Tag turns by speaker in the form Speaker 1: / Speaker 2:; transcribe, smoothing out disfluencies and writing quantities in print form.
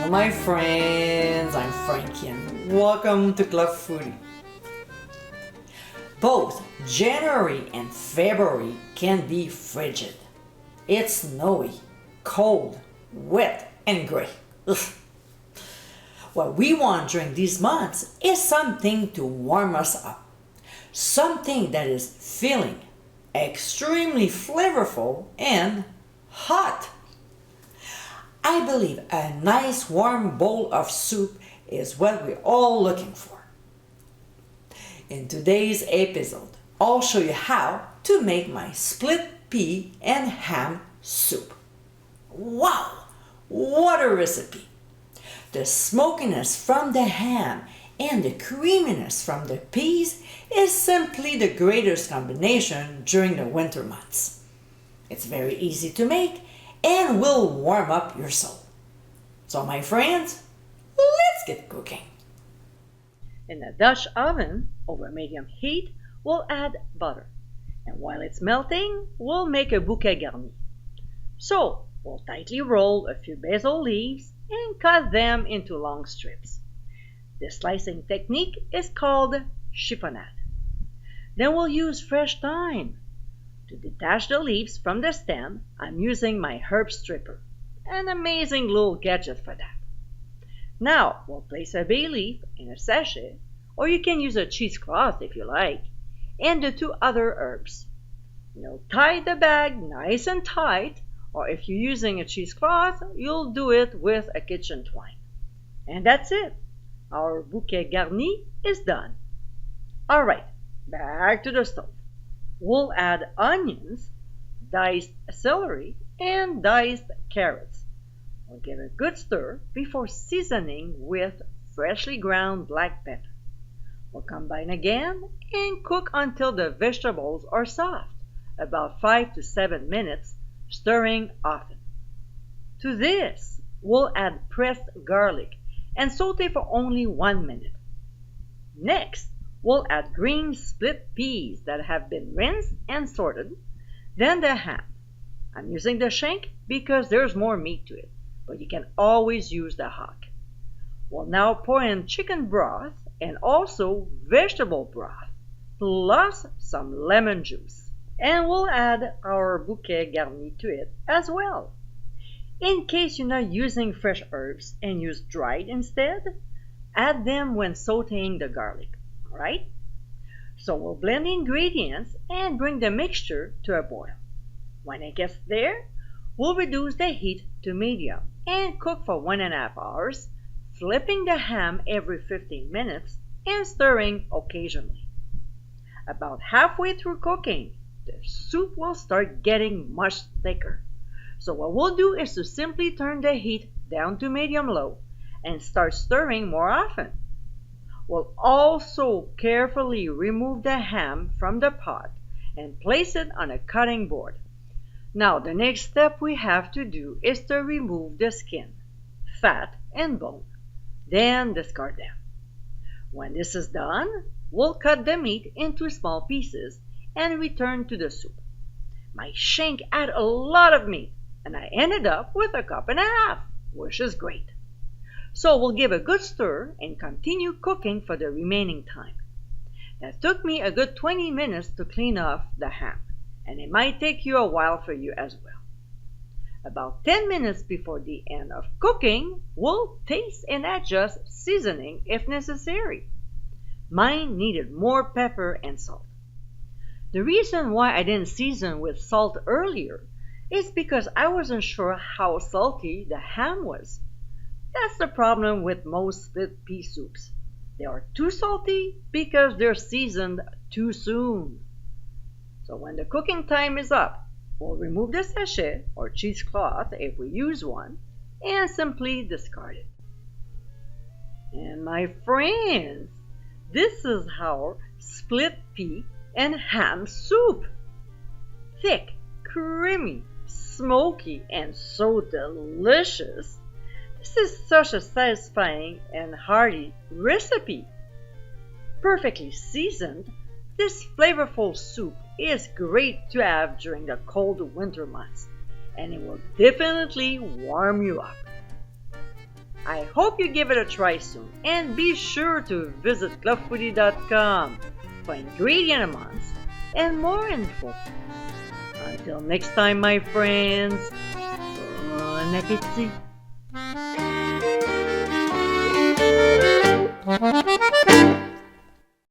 Speaker 1: Hello my friends, I'm Frankie and welcome to Club Foodie. Both January and February can be frigid. It's snowy, cold, wet and gray. Ugh. What we want during these months is something to warm us up. Something that is filling, extremely flavorful and hot. I believe a nice warm bowl of soup is what we're all looking for. In today's episode, I'll show you how to make my split pea and ham soup. Wow, what a recipe! The smokiness from the ham and the creaminess from the peas is simply the greatest combination during the winter months. It's very easy to make and will warm up your soul. So my friends, let's get cooking.
Speaker 2: In a Dutch oven over medium heat, we'll add butter. And while it's melting, we'll make a bouquet garni. So we'll tightly roll a few basil leaves and cut them into long strips. This slicing technique is called chiffonade. Then we'll use fresh thyme. To detach the leaves from the stem, I'm using my herb stripper. An amazing little gadget for that. Now, we'll place a bay leaf in a sachet, or you can use a cheesecloth if you like, and the two other herbs. Tie the bag nice and tight, or if you're using a cheesecloth, you'll do it with a kitchen twine. And that's it. Our bouquet garni is done. Alright, back to the stove. We'll add onions, diced celery, and diced carrots. We'll give a good stir before seasoning with freshly ground black pepper. We'll combine again and cook until the vegetables are soft, about 5 to 7 minutes, stirring often. To this, we'll add pressed garlic and saute for only 1 minute. Next, we'll add green split peas that have been rinsed and sorted, then the ham. I'm using the shank because there's more meat to it, but you can always use the hock. We'll now pour in chicken broth and also vegetable broth, plus some lemon juice. And we'll add our bouquet garni to it as well. In case you're not using fresh herbs and use dried instead, add them when sauteing the garlic. Right? So we'll blend the ingredients and bring the mixture to a boil. When it gets there, we'll reduce the heat to medium and cook for 1.5 hours, flipping the ham every 15 minutes and stirring occasionally. About halfway through cooking, the soup will start getting much thicker. So what we'll do is to simply turn the heat down to medium-low and start stirring more often. We'll also carefully remove the ham from the pot and place it on a cutting board. Now the next step we have to do is to remove the skin, fat and bone, then discard them. When this is done, we'll cut the meat into small pieces and return to the soup. My shank had a lot of meat and I ended up with 1.5 cups, which is great. So we'll give a good stir and continue cooking for the remaining time. That took me a good 20 minutes to clean off the ham, and it might take you a while for you as well. About 10 minutes before the end of cooking, we'll taste and adjust seasoning if necessary. Mine needed more pepper and salt. The reason why I didn't season with salt earlier is because I wasn't sure how salty the ham was. That's the problem with most split pea soups. They are too salty because they're seasoned too soon. So when the cooking time is up, we'll remove the sachet or cheesecloth if we use one and simply discard it. And my friends, this is our split pea and ham soup. Thick, creamy, smoky, and so delicious. This is such a satisfying and hearty recipe. Perfectly seasoned, this flavorful soup is great to have during the cold winter months, and it will definitely warm you up. I hope you give it a try soon, and be sure to visit clubfoodie.com for ingredient amounts and more info. Until next time, my friends, bon appétit!